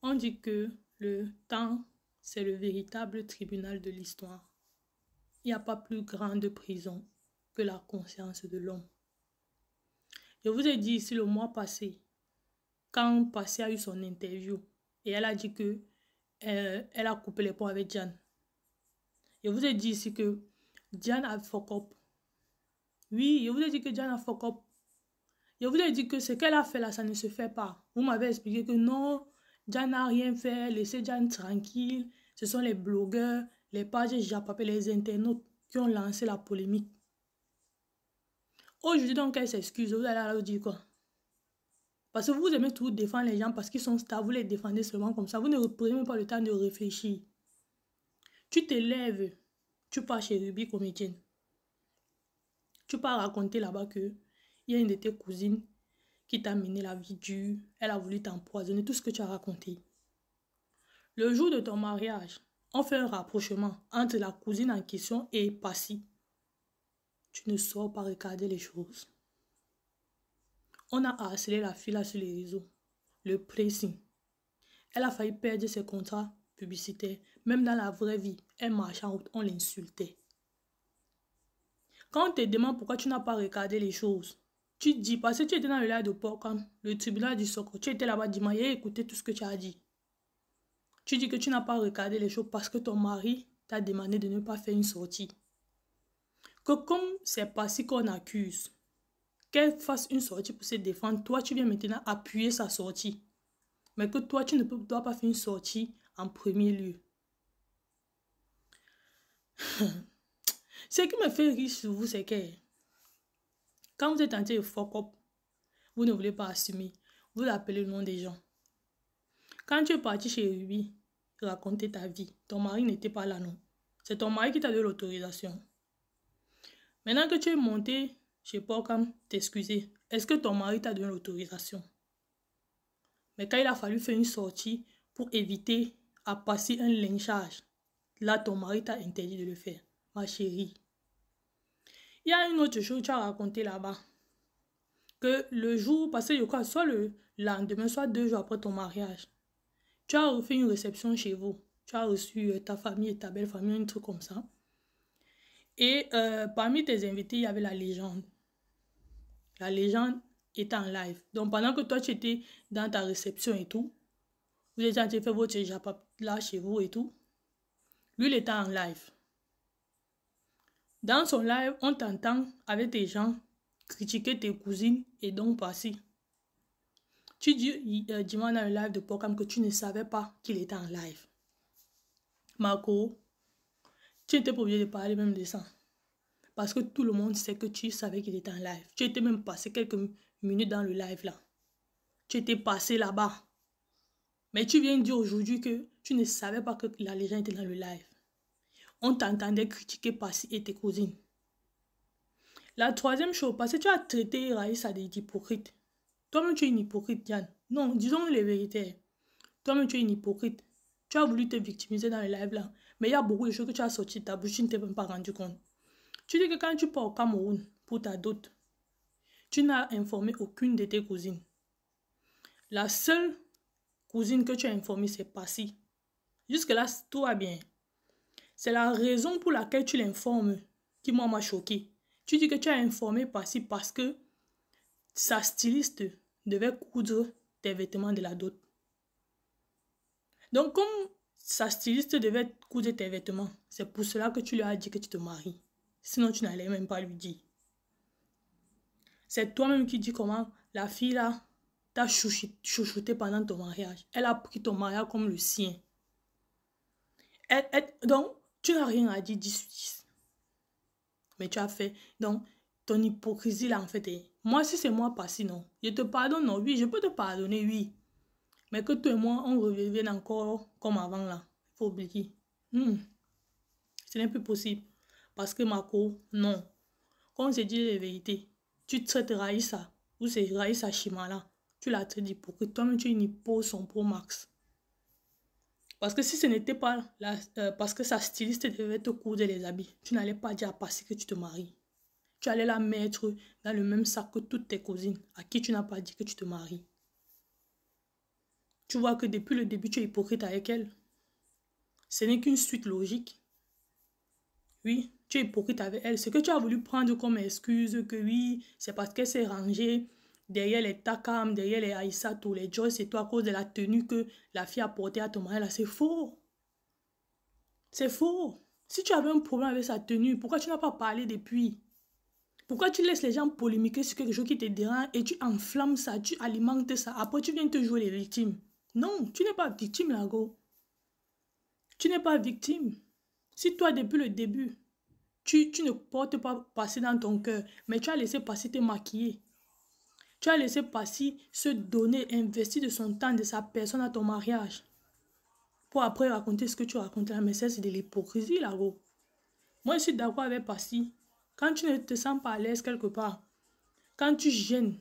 On dit que le temps, c'est le véritable tribunal de l'histoire. Il n'y a pas plus grande prison que la conscience de l'homme. Je vous ai dit ici le mois passé, quand Passy a eu son interview, et elle a dit que elle a coupé les ponts avec Diane. Je vous ai dit ici que Diane a fuck up. Oui, je vous ai dit que Diane a fuck up. Je vous ai dit que ce qu'elle a fait là, ça ne se fait pas. Vous m'avez expliqué que non, Diane n'a rien fait, laissez Diane tranquille. Ce sont les blogueurs, les pages Japapé, les internautes qui ont lancé la polémique. Aujourd'hui, donc, elle s'excuse. Vous allez leur dire quoi? Parce que vous aimez toujours défendre les gens parce qu'ils sont stars. Vous les défendez seulement comme ça. Vous ne prenez même pas le temps de réfléchir. Tu te lèves, tu pars chez Ruby comédienne. Tu pars raconter là-bas que il y a une de tes cousines qui t'a mené la vie dure. Elle a voulu t'empoisonner, tout ce que tu as raconté. Le jour de ton mariage, on fait un rapprochement entre la cousine en question et Passy. Tu ne sors pas regarder les choses. On a harcelé la fille là sur les réseaux. Le pressing. Elle a failli perdre ses contrats publicitaires. Même dans la vraie vie, elle marchait en route, on l'insultait. Quand on te demande pourquoi tu n'as pas regardé les choses, tu dis parce que tu étais dans le live de port comme le tribunal du Soko. Tu étais là-bas dimanche et écouté tout ce que tu as dit. Tu dis que tu n'as pas regardé les choses parce que ton mari t'a demandé de ne pas faire une sortie. Que comme c'est Passy qu'on accuse, qu'elle fasse une sortie pour se défendre, toi tu viens maintenant appuyer sa sortie. Mais que toi tu ne dois pas faire une sortie en premier lieu. Ce qui me fait rire sur vous, c'est que quand vous êtes en train de fuck up, vous ne voulez pas assumer. Vous appelez le nom des gens. Quand tu es parti chez Ruby, raconter ta vie, ton mari n'était pas là, non. C'est ton mari qui t'a donné l'autorisation. Maintenant que tu es monté chez Porcam, t'excuser, est-ce que ton mari t'a donné l'autorisation? Mais quand il a fallu faire une sortie pour éviter à passer un lynchage, là, ton mari t'a interdit de le faire. Ma chérie. Il y a une autre chose que tu as raconté là-bas. Que le jour, parce que je crois, soit le lendemain, soit 2 jours après ton mariage, tu as fait une réception chez vous. Tu as reçu ta famille et ta belle famille, un truc comme ça. Et parmi tes invités, il y avait la légende. La légende était en live. Donc pendant que toi, tu étais dans ta réception et tout, vous étiez en train de faire votre japap là chez vous et tout, lui, il était en live. Dans son live, on t'entend avec tes gens critiquer tes cousines et donc Passy. Tu dis dimanche dans le live de Porcam que tu ne savais pas qu'il était en live. Marco, tu n'étais pas obligé de parler même de ça. Parce que tout le monde sait que tu savais qu'il était en live. Tu étais même passé quelques minutes dans le live là. Tu étais passé là-bas. Mais tu viens dire aujourd'hui que tu ne savais pas que la légende était dans le live. On t'entendait critiquer Passy et tes cousines. La troisième chose, parce que tu as traité Raïssa d'hypocrite. Toi-même, tu es une hypocrite, Diane. Non, disons les vérités. Toi-même, tu es une hypocrite. Tu as voulu te victimiser dans le live là. Mais il y a beaucoup de choses que tu as sorties de ta bouche, tu ne t'es même pas rendu compte. Tu dis que quand tu pars au Cameroun pour ta dot, tu n'as informé aucune de tes cousines. La seule cousine que tu as informée, c'est Passy. Jusque-là, tout va bien. C'est la raison pour laquelle tu l'informes qui moi m'a choqué. Tu dis que tu as informé Passy parce que sa styliste devait coudre tes vêtements de la dot. Donc, comme sa styliste devait coudre tes vêtements, c'est pour cela que tu lui as dit que tu te maries. Sinon, tu n'allais même pas lui dire. C'est toi-même qui dis comment la fille là t'a chouchouté pendant ton mariage. Elle a pris ton mariage comme le sien. Donc, tu n'as rien à dire 10/10. Mais tu as fait. Donc, ton hypocrisie là en fait est... Moi, si c'est moi Passy, non. Je te pardonne, non. Oui, je peux te pardonner, oui. Mais que toi et moi, on revienne encore comme avant là. Il faut oublier. Ce n'est plus possible. Parce que Marco, non. Quand on se dit la vérité, tu traites Raïssa, ou c'est Raïssa Chimala, tu la traites d'hypocrite. Toi-même, tu es une hypo son pro max. Parce que si ce n'était pas parce que sa styliste devait te coudre les habits, tu n'allais pas dire à Passy que tu te maries. Tu allais la mettre dans le même sac que toutes tes cousines, à qui tu n'as pas dit que tu te maries. Tu vois que depuis le début, tu es hypocrite avec elle. Ce n'est qu'une suite logique. Oui, tu es hypocrite avec elle. Ce que tu as voulu prendre comme excuse, que oui, c'est parce qu'elle s'est rangée derrière les Takam, derrière les Aïssa, tous les Joyce, c'est toi à cause de la tenue que la fille a portée à ton mari. Là, c'est faux. C'est faux. Si tu avais un problème avec sa tenue, pourquoi tu n'as pas parlé depuis? Pourquoi tu laisses les gens polémiquer sur quelque chose qui te dérange et tu enflammes ça, tu alimentes ça. Après, tu viens te jouer les victimes. Non, tu n'es pas victime, là, go. Tu n'es pas victime. Si toi, depuis le début, tu ne portes pas passer dans ton cœur, mais tu as laissé passer te maquiller. Tu as laissé passer se donner, investir de son temps, de sa personne à ton mariage. Pour après raconter ce que tu racontes là, mais ça, c'est de l'hypocrisie, là, gros. Moi, je suis d'accord avec Passy. Quand tu ne te sens pas à l'aise quelque part, quand tu gênes,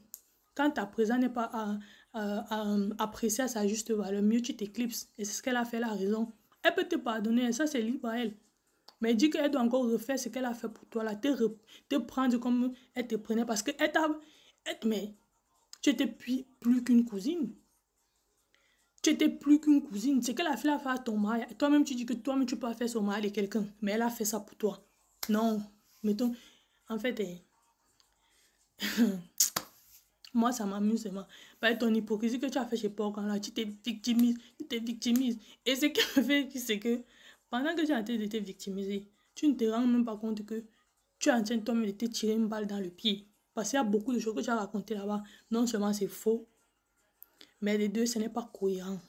quand ta présence n'est pas appréciée à sa juste valeur, mieux tu t'éclipses. Et c'est ce qu'elle a fait, la raison. Elle peut te pardonner, ça c'est libre à elle. Mais dis qu'elle doit encore refaire ce qu'elle a fait pour toi, là, te prendre comme elle te prenait, parce que elle t'a... Mais tu étais plus qu'une cousine. Tu étais plus qu'une cousine. C'est qu'elle a fait à ton mari. Toi-même, tu dis que toi-même, tu peux faire son mari de quelqu'un. Mais elle a fait ça pour toi. Non. Mettons, en fait, moi, ça m'amuse. Par ton hypocrisie que tu as fait chez Porcan, là, tu t'es victimise. Tu t'es victimise. Et ce qui me fait, c'est que pendant que tu es en train de te victimiser, tu ne te rends même pas compte que tu es en train toi-même de te tirer une balle dans le pied. Parce qu'il y a beaucoup de choses que tu as racontées là-bas. Non seulement c'est faux, mais les deux, ce n'est pas cohérent.